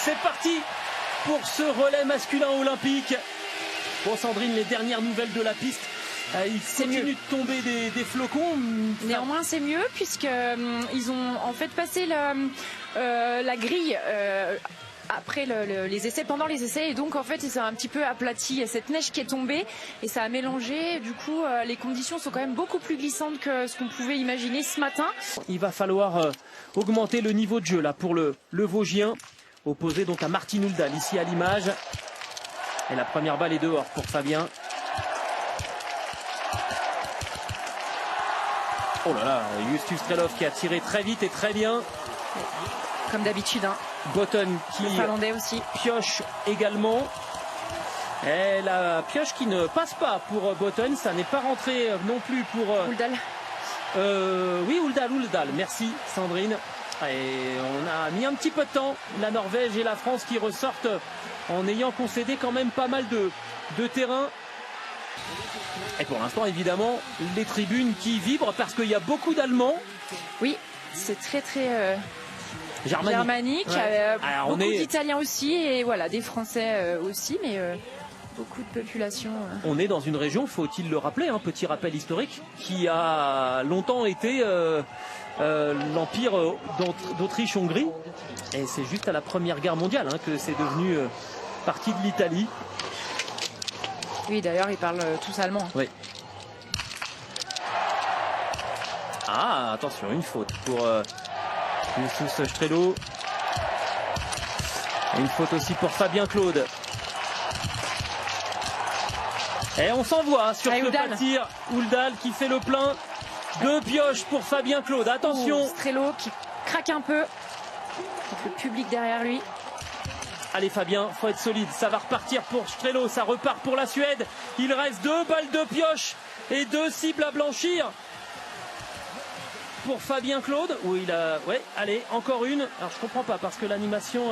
C'est parti pour ce relais masculin olympique. Bon Sandrine, les dernières nouvelles de la piste, il continue de tomber des flocons. Néanmoins c'est mieux puisqu'ils ont en fait passé la grille après les essais, pendant les essais, et donc en fait il s'est un petit peu aplati. Il y a cette neige qui est tombée et ça a mélangé. Du coup les conditions sont quand même beaucoup plus glissantes que ce qu'on pouvait imaginer ce matin. Il va falloir augmenter le niveau de jeu là pour le Vosgien, opposé donc à Martin Houldal ici à l'image. Et la première balle est dehors pour Fabien. Oh là là, Justus Strelov qui a tiré très vite et très bien. Comme d'habitude, hein. Botton qui finlandais aussi pioche également. Et la pioche qui ne passe pas pour Botton, ça n'est pas rentré non plus pour Houldal. Oui, Houldal, merci Sandrine. Et on a mis un petit peu de temps, la Norvège et la France qui ressortent en ayant concédé quand même pas mal de terrain. Et pour l'instant, évidemment, les tribunes qui vibrent parce qu'il y a beaucoup d'Allemands. Oui, c'est très germanique. Ouais. Beaucoup d'Italiens aussi, et voilà, des Français aussi, mais beaucoup de population. On est dans une région, faut-il le rappeler, un petit rappel historique, qui a longtemps été l'empire d'Autriche-Hongrie. Et c'est juste à la Première Guerre mondiale que c'est devenu partie de l'Italie. Oui, d'ailleurs, ils parlent tous allemand. Oui. Ah, attention, une faute pour Justus Strelov. Une faute aussi pour Fabien Claude. Et on s'envoie sur ce pas de tir. Houldal qui fait le plein. Deux pioches pour Fabien Claude. Attention. Strelov qui craque un peu. Avec le public derrière lui. Allez Fabien, faut être solide. Ça va repartir pour Strelov. Ça repart pour la Suède. Il reste 2 balles de pioche et 2 cibles à blanchir. Pour Fabien Claude. Où il a... Ouais, allez, encore une. Alors je comprends pas parce que l'animation...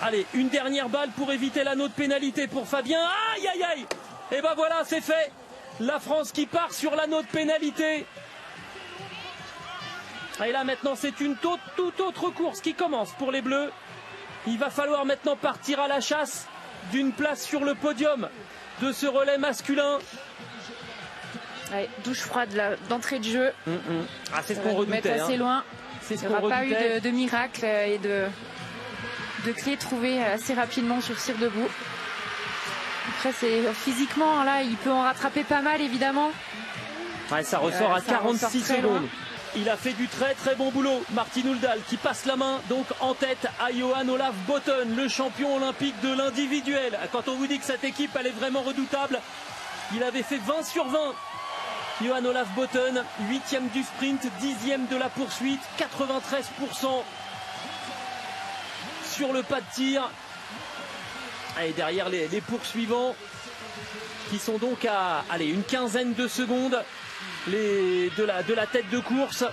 Allez, une dernière balle pour éviter l'anneau de pénalité pour Fabien. Aïe aïe aïe. Et ben voilà, c'est fait. La France qui part sur l'anneau de pénalité. Et là maintenant c'est une toute autre course qui commence pour les Bleus. Il va falloir maintenant partir à la chasse d'une place sur le podium de ce relais masculin. Ouais, douche froide d'entrée de jeu. Ah, c'est ce qu'on redoutait. Mettre assez loin. C'est ce Il n'y qu'on aura redoutait. pas eu de miracle et de clés trouvées assez rapidement sur Cire debout. Après, physiquement, là, il peut en rattraper pas mal, évidemment. Ouais, ça ressort à 46 secondes. Loin. Il a fait du très bon boulot. Martin Houldal qui passe la main donc en tête à Johan Olaf Botton, le champion olympique de l'individuel. Quand on vous dit que cette équipe elle est vraiment redoutable, il avait fait 20 sur 20. Johan Olaf Botton, 8e du sprint, 10e de la poursuite, 93% sur le pas de tir. Et derrière les poursuivants qui sont donc à une quinzaine de secondes de la tête de course.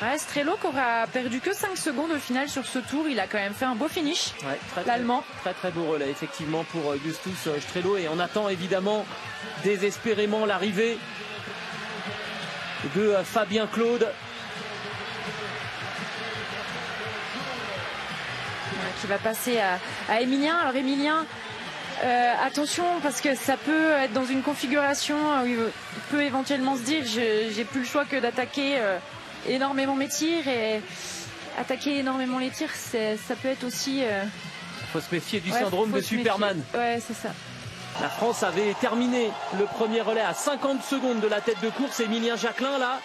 Ouais, Strelov qui aura perdu que 5 secondes au final sur ce tour. Il a quand même fait un beau finish, ouais, l'Allemand. Très beau relais effectivement pour Justus Strelov. Et on attend évidemment désespérément l'arrivée de Fabien Claude. Qui va passer à Emilien. Alors Emilien, attention parce que ça peut être dans une configuration où il peut éventuellement se dire j'ai plus le choix que d'attaquer énormément mes tirs, et attaquer énormément les tirs ça peut être aussi... Faut se méfier du syndrome de Superman. Ouais, c'est ça. La France avait terminé le premier relais à 50 secondes de la tête de course. Emilien Jacquelin là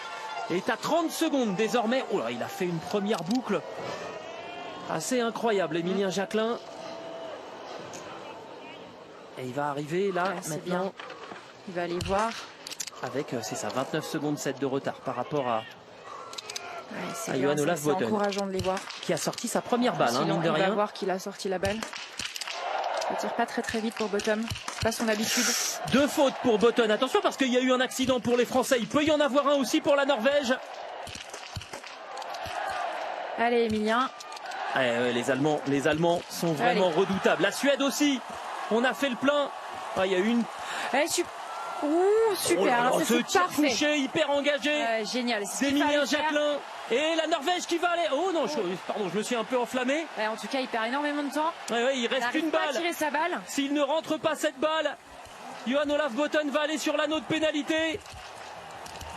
est à 30 secondes désormais. Oh là, il a fait une première boucle assez incroyable, Emilien Jacquelin. Et il va arriver là maintenant. Bien. Il va aller voir. Avec, c'est ça, 29 secondes 7 de retard par rapport à Johan Olaf Botton. C'est encourageant de les voir. Qui a sorti sa première balle, mine de rien. On va voir qu'il a sorti la balle. Il ne tire pas très vite pour Botton. C'est pas son habitude. 2 fautes pour Botton. Attention parce qu'il y a eu un accident pour les Français. Il peut y en avoir un aussi pour la Norvège. Allez, Emilien. Les Allemands sont vraiment redoutables. La Suède aussi. On a fait le plein. Il y a eu une... super. Ce tir parfait. couché, hyper engagé. Génial. D'Emilien Jacquelin. Et la Norvège qui va aller. Oh non, pardon, je me suis un peu enflammé. Ouais, en tout cas, il perd énormément de temps. Ouais, il reste une balle. Il tirer sa balle. S'il ne rentre pas cette balle, Johan Olaf Botten va aller sur l'anneau de pénalité.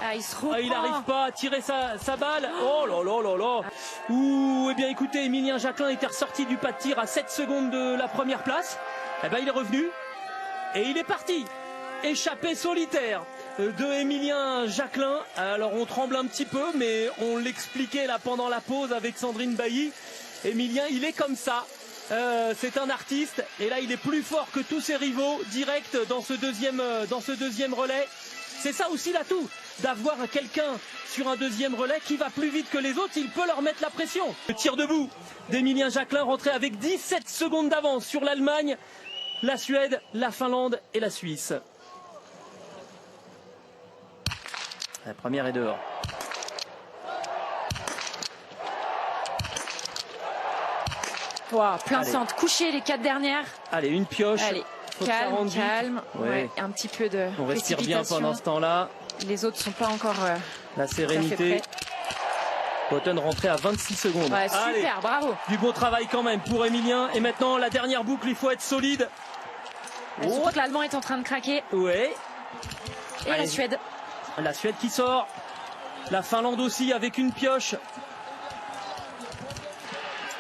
Ah, il se reprend. Il n'arrive pas à tirer sa balle. Oh là là là là. Ouh, eh bien écoutez, Émilien Jacquelin était ressorti du pas de tir à 7 secondes de la première place. Eh bien il est revenu et il est parti. Échappé solitaire de Émilien Jacquelin. Alors on tremble un petit peu, mais on l'expliquait là pendant la pause avec Sandrine Bailly. Émilien, il est comme ça. C'est un artiste et là il est plus fort que tous ses rivaux direct dans ce deuxième relais. C'est ça aussi l'atout, d'avoir quelqu'un sur un deuxième relais qui va plus vite que les autres, il peut leur mettre la pression. Le tir debout d'Émilien Jacquelin rentré avec 17 secondes d'avance sur l'Allemagne, la Suède, la Finlande et la Suisse. La première est dehors. Wow, plein centre, couché les 4 dernières. Allez, une pioche. Allez, calme. Ouais, un petit peu de on respire bien pendant ce temps-là. Les autres sont pas encore la sérénité. Botten rentré à 26 secondes. Ouais, super, allez, bravo. Du beau travail quand même pour Émilien. Et maintenant, la dernière boucle, il faut être solide. Surtout que l'Allemand est en train de craquer. Ouais. Et allez, la Suède. La Suède qui sort. La Finlande aussi avec une pioche.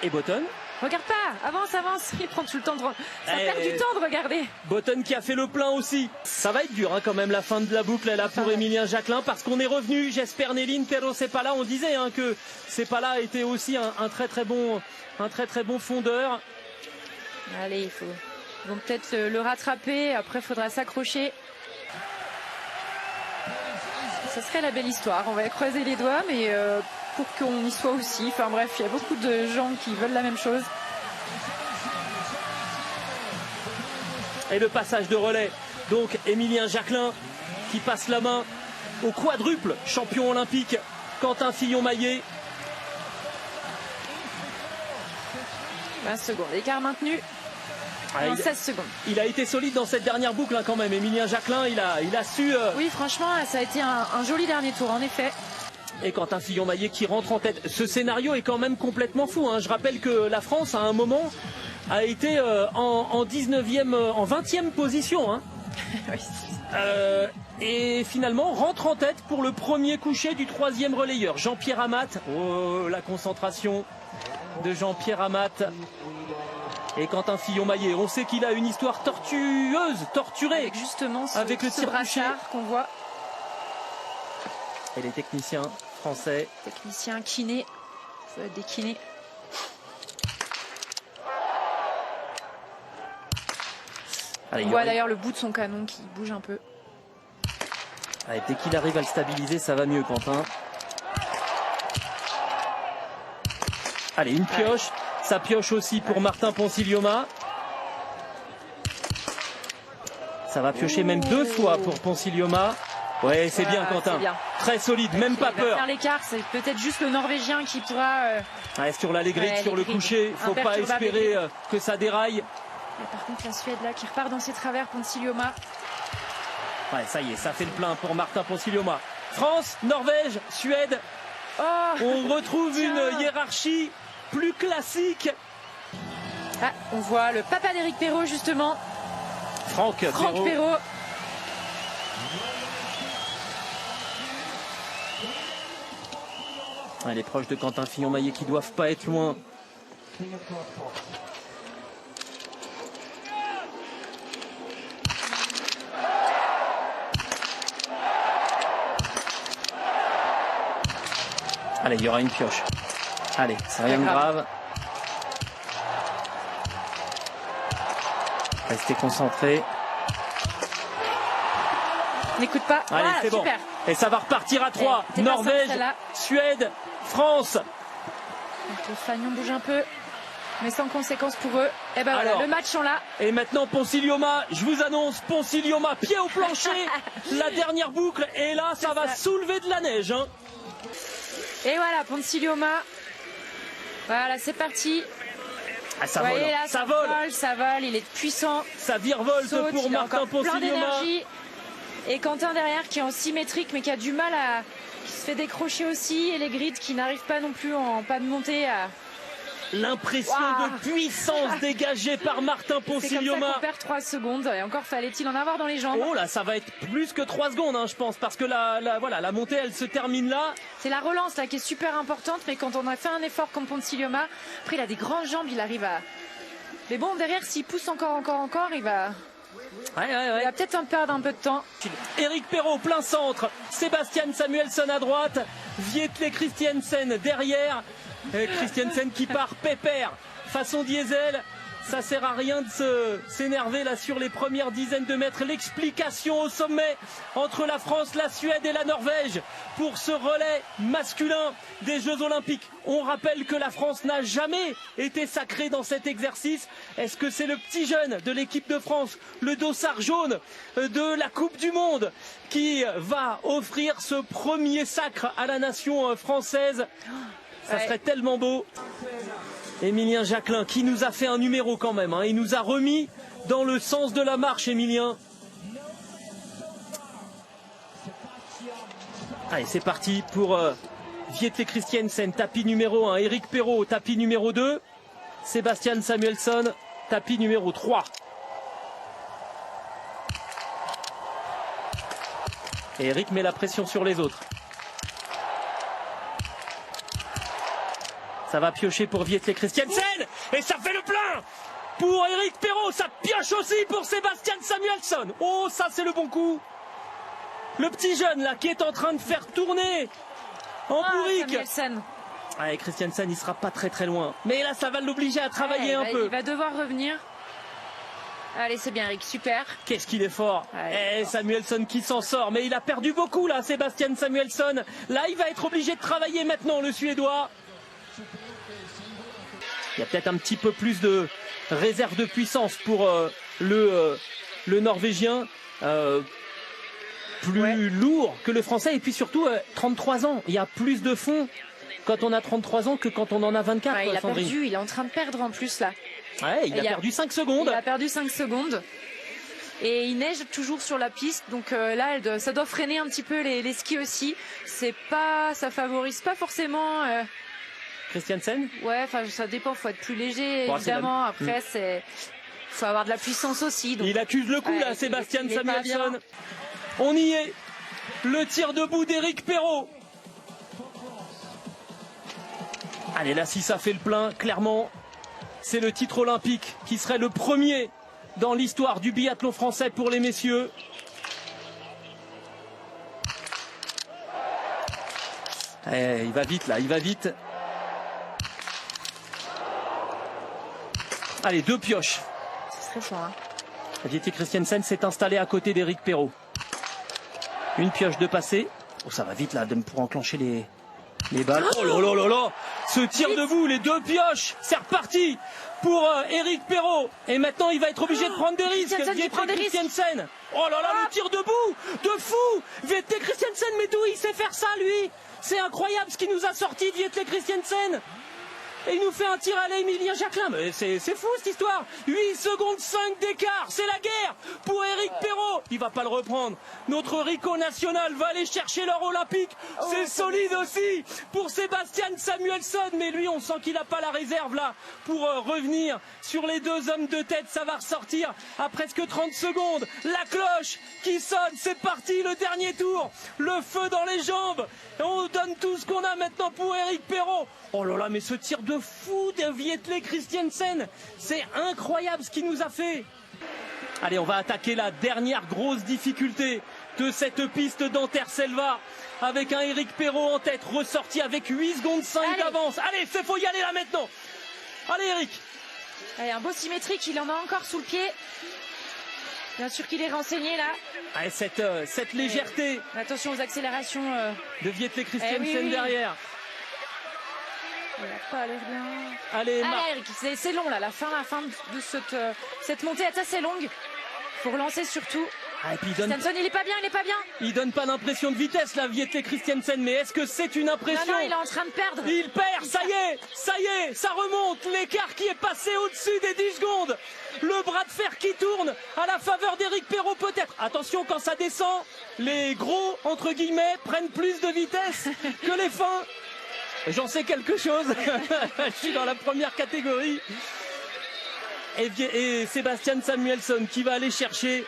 Et Botten. Regarde pas, avance, il prend tout le temps ça perd du temps de regarder. Botten qui a fait le plein aussi. Ça va être dur quand même la fin de la boucle là pour Émilien Jacquelin parce qu'on est revenu. J'espère Néline, Pero Sepala, on disait que Sepala était aussi un très très bon fondeur. Allez, ils vont peut-être le rattraper, après il faudra s'accrocher. Ça serait la belle histoire, on va croiser les doigts, mais pour qu'on y soit aussi. Enfin bref, il y a beaucoup de gens qui veulent la même chose. Et le passage de relais, donc Émilien Jacquelin qui passe la main au quadruple champion olympique Quentin Fillon-Maillet. 20 secondes, écart maintenu. 16 secondes. Il a été solide dans cette dernière boucle quand même. Émilien Jacquelin, il a su... Oui, franchement, ça a été un joli dernier tour, en effet. Et Quentin Fillon-Maillet qui rentre en tête. Ce scénario est quand même complètement fou. Je rappelle que la France, à un moment, a été en 19e, en 20e position. Oui. Et finalement, rentre en tête pour le premier coucher du 3e relayeur. Jean-Pierre Amat. Oh, la concentration de Jean-Pierre Amat. Et Quentin Fillon-Maillet, on sait qu'il a une histoire torturée. Avec justement avec le tir brassard qu'on voit. Et les techniciens français. Techniciens, kinés. Ça va être des kinés. Allez, on voit d'ailleurs le bout de son canon qui bouge un peu. Allez, dès qu'il arrive à le stabiliser, ça va mieux, Quentin. Allez, une pioche. Ça pioche aussi pour Martin Ponsiglioma. Ça va piocher même 2 fois pour Ponsiglioma. Ouais, c'est bien, Quentin. Bien. Très solide, même pas peur. Faire l'écart, c'est peut-être juste le Norvégien qui pourra. Sur l'Allegric, sur le coucher, il ne faut pas espérer que ça déraille. Et par contre, la Suède là qui repart dans ses travers, Ponsiglioma. Ouais, ça y est, ça fait le plein pour Martin Ponsiglioma. France, Norvège, Suède. On retrouve une hiérarchie plus classique. On voit le papa d'Éric Perrault justement. Franck Perrault. Les proches de Quentin Fillon-Maillet qui doivent pas être loin. Allez, il y aura une pioche. Allez, c'est rien de grave. Restez concentrés. N'écoute pas. Allez, voilà, c'est bon. Super. Et ça va repartir à 3. Norvège, Suède, France. Donc, le fanion bouge un peu, mais sans conséquence pour eux. Et ben voilà, le match en là. Et maintenant Ponsiglioma, je vous annonce, Ponsiglioma, pied au plancher. La dernière boucle. Et là, ça va soulever de la neige. Et voilà, Ponsiglioma. Voilà, c'est parti. Ça vole, là, ça vole, il est puissant. Ça virevolte pour Martin Ponsiglioma. Et Quentin derrière qui est en symétrique mais qui a du mal qui se fait décrocher aussi, et les grids qui n'arrivent pas non plus en pas de montée à... L'impression de puissance dégagée par Martin Ponsiglioma. C'est comme ça qu'on perd 3 secondes, et encore fallait-il en avoir dans les jambes. Oh là, ça va être plus que 3 secondes, hein, je pense, parce que voilà, la montée, elle se termine là. C'est la relance là qui est super importante, mais quand on a fait un effort comme Ponsiglioma, après il a des grandes jambes, il arrive à... Mais bon, derrière, s'il pousse encore, il va... Ouais. Il va peut-être en perdre un peu de temps. Éric Perrault, plein centre. Sébastien Samuelsson à droite. Vietle Christiansen derrière. Christiansen qui part pépère façon diesel. Ça sert à rien de s'énerver là sur les premières dizaines de mètres. L'explication au sommet entre la France, la Suède et la Norvège pour ce relais masculin des Jeux Olympiques. On rappelle que la France n'a jamais été sacrée dans cet exercice. Est-ce que c'est le petit jeune de l'équipe de France, le dossard jaune de la Coupe du Monde, qui va offrir ce premier sacre à la nation française? Ça serait tellement beau. Émilien Jacquelin qui nous a fait un numéro quand même, hein. Il nous a remis dans le sens de la marche, Émilien. Allez, c'est parti pour Vietle Christiansen, tapis numéro 1. Éric Perrault, tapis numéro 2. Sébastien Samuelsson, tapis numéro 3. Et Éric met la pression sur les autres. Ça va piocher pour Vietle Christiansen. Et ça fait le plein pour Éric Perrault. Ça pioche aussi pour Sébastien Samuelsson. Oh, ça c'est le bon coup. Le petit jeune là qui est en train de faire tourner en bourrique. Allez, Christiansen, il sera pas très loin. Mais là, ça va l'obliger à travailler un peu. Il va devoir revenir. Allez, c'est bien, Eric, super. Qu'est-ce qu'il est fort. Et Samuelsson qui s'en sort. Mais il a perdu beaucoup là, Sébastien Samuelsson. Là, il va être obligé de travailler maintenant, le Suédois. Il y a peut-être un petit peu plus de réserve de puissance pour le Norvégien. Plus lourd que le Français. Et puis surtout, 33 ans. Il y a plus de fond quand on a 33 ans que quand on en a 24. Il a perdu, il est en train de perdre en plus là. Ouais, il a perdu 5 secondes. Il a perdu 5 secondes. Et il neige toujours sur la piste. Donc là, ça doit freiner un petit peu les skis aussi. Ça favorise pas forcément... Christiansen? Ouais, ça dépend, faut être plus léger évidemment. Après, faut avoir de la puissance aussi. Donc... Il accuse le coup là, Sébastien Samuelsson. On y est. Le tir debout d'Éric Perrault. Allez, là, si ça fait le plein, clairement, c'est le titre olympique qui serait le premier dans l'histoire du biathlon français pour les messieurs. Il va vite là, il va vite. Allez, 2 pioches. Ce serait fort. Hein. Vietle Christiansen s'est installé à côté d'Éric Perrault. Une pioche de passé. Oh, ça va vite là pour enclencher les balles. Oh là là là là. Ce tir debout, les 2 pioches. C'est reparti pour Éric Perrault. Et maintenant, il va être obligé de prendre des risques. Vietle Christiansen. Oh là là, le tir debout de fou. Vietle Christiansen, mais d'où il sait faire ça, lui? C'est incroyable ce qu'il nous a sorti, Vietle Christiansen. Et il nous fait un tir à l'Émilien Jacquelin. Mais c'est fou cette histoire. 8 secondes 5 d'écart. C'est la guerre pour Éric Perrault. Il va pas le reprendre. Notre Rico national va aller chercher l'or olympique. C'est solide aussi pour Sébastien Samuelsson. Mais lui, on sent qu'il n'a pas la réserve là pour revenir sur les 2 hommes de tête. Ça va ressortir à presque 30 secondes. La cloche qui sonne. C'est parti, le dernier tour. Le feu dans les jambes. Et on donne tout ce qu'on a maintenant pour Éric Perrault. Oh là là, mais ce tir de fou de Vietle Christiansen, c'est incroyable ce qu'il nous a fait. Allez, on va attaquer la dernière grosse difficulté de cette piste d'Anterselva avec un Éric Perrault en tête, ressorti avec 8 secondes 5 d'avance. Allez, il faut y aller là maintenant. Allez, Éric. Allez, un beau symétrique, il en a encore sous le pied. Bien sûr qu'il est renseigné là. Allez, cette légèreté. Attention aux accélérations de Vietle Christiansen derrière. Il n'a pas l'air bien. Allez, Eric, c'est long là, la fin de cette montée est assez longue. Il faut relancer surtout. Ah, et puis Christiansen, il est pas bien, il donne pas l'impression de vitesse là, Vietle Christiansen, mais est-ce que c'est une impression? Non, il est en train de perdre. Il perd, ça y est, ça remonte, l'écart qui est passé au-dessus des 10 secondes. Le bras de fer qui tourne à la faveur d'Éric Perrault peut-être. Attention, quand ça descend, les gros, entre guillemets, prennent plus de vitesse que les fins. J'en sais quelque chose, je suis dans la première catégorie. Et Sébastien Samuelsson qui va aller chercher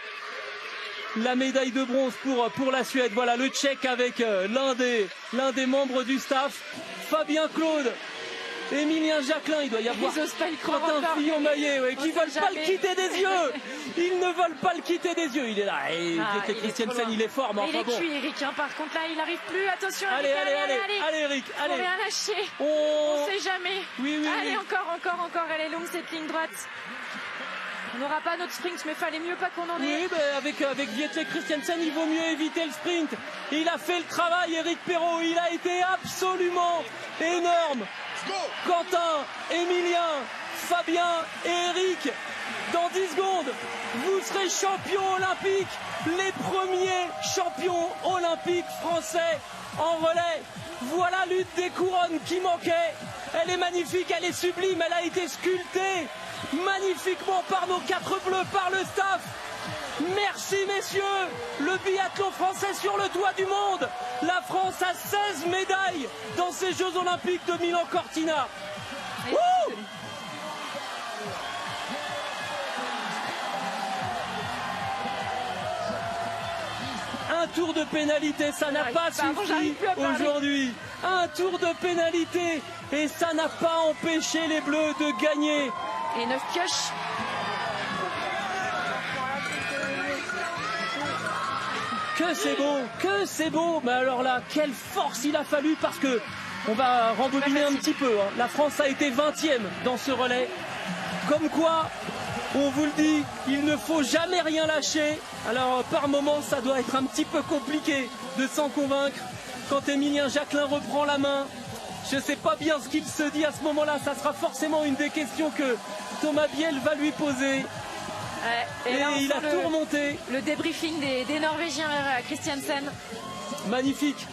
la médaille de bronze pour la Suède. Voilà le Tchèque avec l'un des membres du staff, Fabien Claude, Émilien Jacquelin. Il doit y avoir Quentin Fillon-Maillet qui ne veulent pas le quitter des yeux. Ils ne veulent pas le quitter des yeux. Il est là. Et Christiansen, il est fort. Mais il est bon. cuit, Eric. Par contre, là, il n'arrive plus. Attention, allez, Eric. Allez. Faut rien lâcher. On ne sait jamais. Oui. Allez, encore. Elle est longue, cette ligne droite. On n'aura pas notre sprint, mais fallait mieux pas qu'on en ait. Oui, avec Vietle Christiansen, il vaut mieux éviter le sprint. Il a fait le travail, Éric Perrault. Il a été absolument énorme. Quentin, Émilien, Fabien et Eric, dans 10 secondes, vous serez champions olympiques, les premiers champions olympiques français en relais. Voilà l'une des couronnes qui manquait. Elle est magnifique, elle est sublime, elle a été sculptée magnifiquement par nos 4 bleus, par le staff. Merci messieurs, le biathlon français sur le toit du monde. La France a 16 médailles dans ces Jeux Olympiques de Milan-Cortina. Un tour de pénalité, ça n'a pas suffi aujourd'hui. Un tour de pénalité et ça n'a pas empêché les Bleus de gagner. Et 9 pioches. Que c'est beau. Mais alors là, quelle force il a fallu, parce que on va rembobiner un petit peu. La France a été 20e dans ce relais. Comme quoi, on vous le dit, il ne faut jamais rien lâcher. Alors par moments, ça doit être un petit peu compliqué de s'en convaincre. Quand Émilien Jacquelin reprend la main, je ne sais pas bien ce qu'il se dit à ce moment-là. Ça sera forcément une des questions que Thomas Biel va lui poser. Et là, il a tout remonté. Le débriefing des Norvégiens vers Christiansen. Magnifique.